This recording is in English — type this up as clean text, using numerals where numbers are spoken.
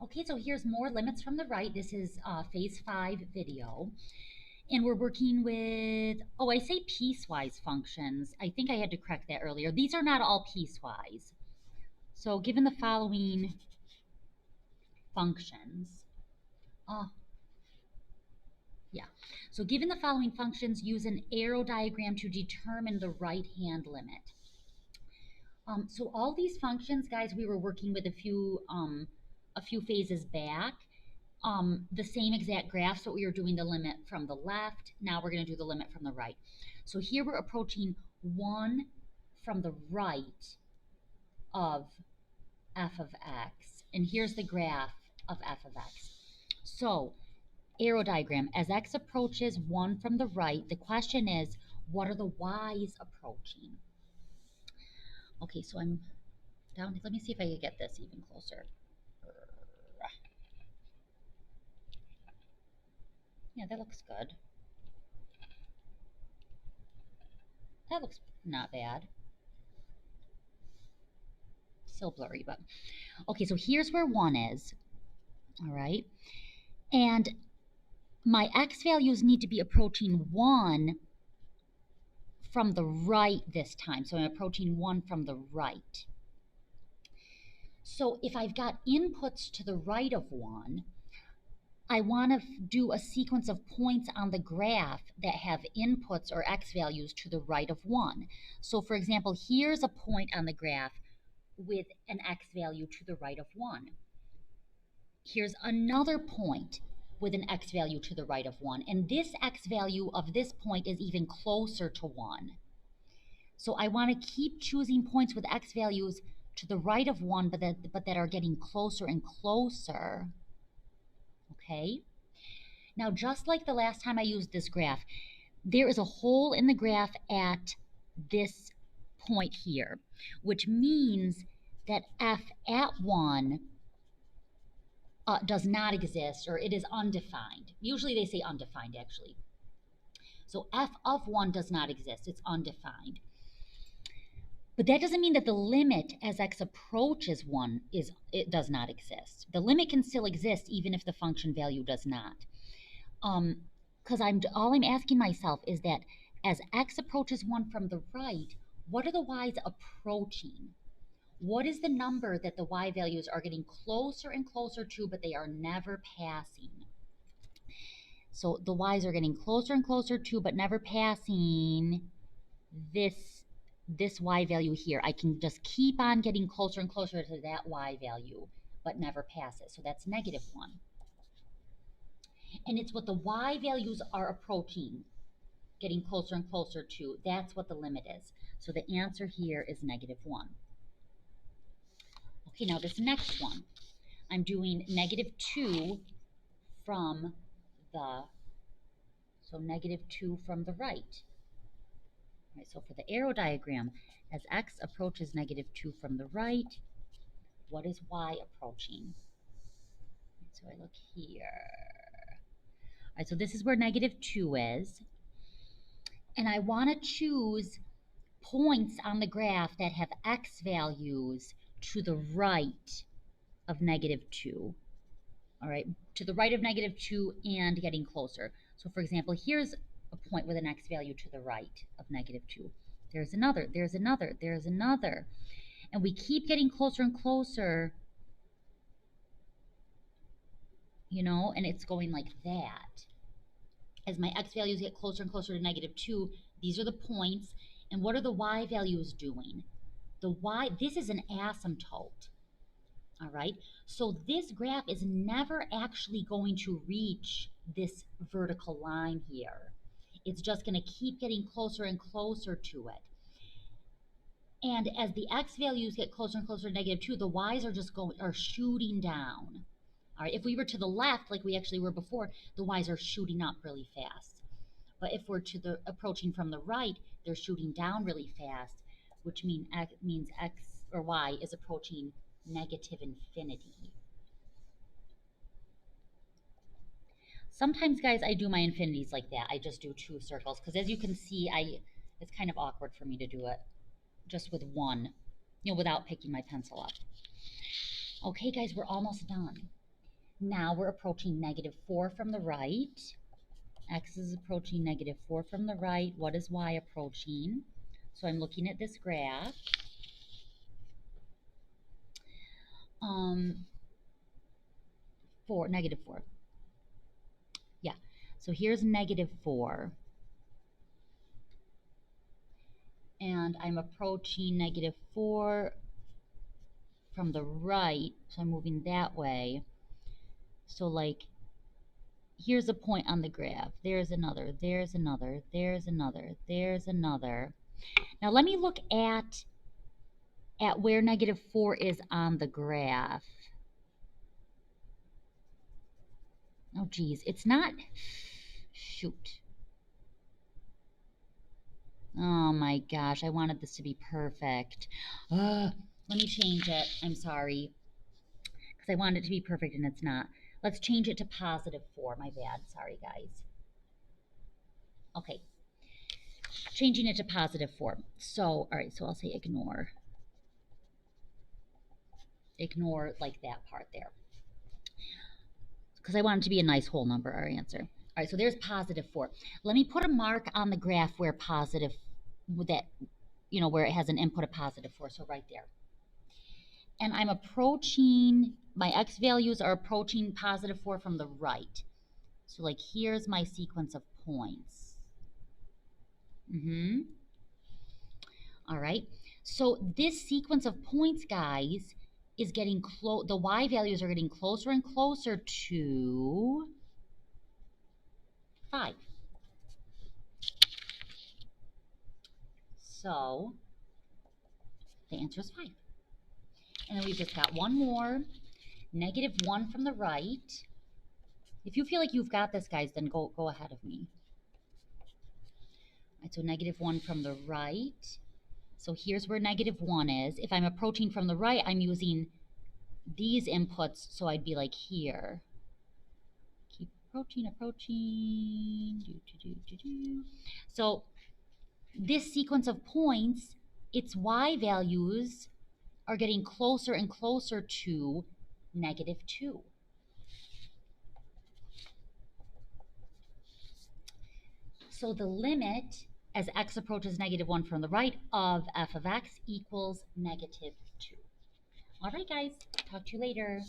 Okay, so here's more limits from the right. This is phase 5 video. And we're working with, oh, I say piecewise functions. I think I had to correct that earlier. These are not all piecewise. So given the following functions, so given the following functions, use an arrow diagram to determine the right-hand limit. So all these functions, guys, we were working with a few phases back. The same exact graphs, but we were doing the limit from the left. Now we're going to do the limit from the right. So here we're approaching 1 from the right of f of x. And here's the graph of f of x. So arrow diagram, as x approaches 1 from the right, the question is, what are the y's approaching? Okay, so I'm down. Let me see if I can get this even closer. Yeah, that looks good. That looks not bad. Still blurry, but okay, so here's where 1 is. All right. And my x values need to be approaching 1 from the right this time. So I'm approaching 1 from the right. So if I've got inputs to the right of 1, I want to do a sequence of points on the graph that have inputs or x values to the right of 1. So for example, here's a point on the graph with an x value to the right of 1. Here's another point with an x value to the right of 1. And this x value of this point is even closer to 1. So I want to keep choosing points with x values to the right of 1, but that are getting closer and closer. Okay? Now, just like the last time I used this graph, there is a hole in the graph at this point here, which means that f at 1 does not exist, or it is undefined. Usually they say undefined, actually. So f of 1 does not exist. It's undefined. But that doesn't mean that the limit as x approaches 1 does not exist. The limit can still exist even if the function value does not. Because all I'm asking myself is that as x approaches 1 from the right, what are the y's approaching? What is the number that the y values are getting closer and closer to, but they are never passing? So the y's are getting closer and closer to, but never passing this y value here. I can just keep on getting closer and closer to that y value, but never pass it. So that's -1. And it's what the y values are approaching, getting closer and closer to. That's what the limit is. So the answer here is -1. Okay, now this next one, I'm doing -2 from the, so -2 from the right. All right, so for the arrow diagram, as x approaches -2 from the right, what is y approaching? So I look here. All right, so this is where -2 is. And I want to choose points on the graph that have x values to the right of -2. All right, to the right of -2 and getting closer. So for example, here's a point with an x value to the right of -2. There's another, there's another, there's another. And we keep getting closer and closer, you know, and it's going like that. As my x values get closer and closer to -2, these are the points. And what are the y values doing? The y, this is an asymptote. All right, so this graph is never actually going to reach this vertical line here. It's just going to keep getting closer and closer to it. And as the x values get closer and closer to -2, the y's are just shooting down. All right, if we were to the left, like we actually were before, the y's are shooting up really fast. But if we're approaching from the right, they're shooting down really fast, which means x or y is approaching -infinity. Sometimes, guys, I do my infinities like that. I just do 2 circles, because as you can see, it's kind of awkward for me to do it just with one, you know, without picking my pencil up. Okay, guys, we're almost done. Now we're approaching -4 from the right. X is approaching -4 from the right. What is Y approaching? So I'm looking at this graph. -4. Yeah. So here's -4. And I'm approaching -4 from the right. So I'm moving that way. So like, here's a point on the graph. There's another, there's another, there's another, there's another. Now let me look at where -4 is on the graph. Oh geez, it's not, shoot. Oh my gosh, I wanted this to be perfect. Let me change it. I'm sorry. Because I wanted it to be perfect and it's not. Let's change it to +4. My bad. Sorry, guys. Okay. Changing it to +4. So, all right, so I'll say ignore. Ignore like that part there. Because I want it to be a nice whole number, our answer. All right, so there's +4. Let me put a mark on the graph where positive, that, where it has an input of +4. So right there. And I'm approaching, my x values are approaching +4 from the right. So like here's my sequence of points. All right. So this sequence of points, guys, is getting close. The y values are getting closer and closer to 5. So the answer is 5. And then we've just got one more. -1 from the right. If you feel like you've got this, guys, then go ahead of me. All right, so -1 from the right. So here's where -1 is. If I'm approaching from the right, I'm using these inputs, so I'd be like here. Keep approaching. So this sequence of points, its y values are getting closer and closer to -2. So the limit as x approaches -1 from the right of f of x equals -2. All right, guys, talk to you later.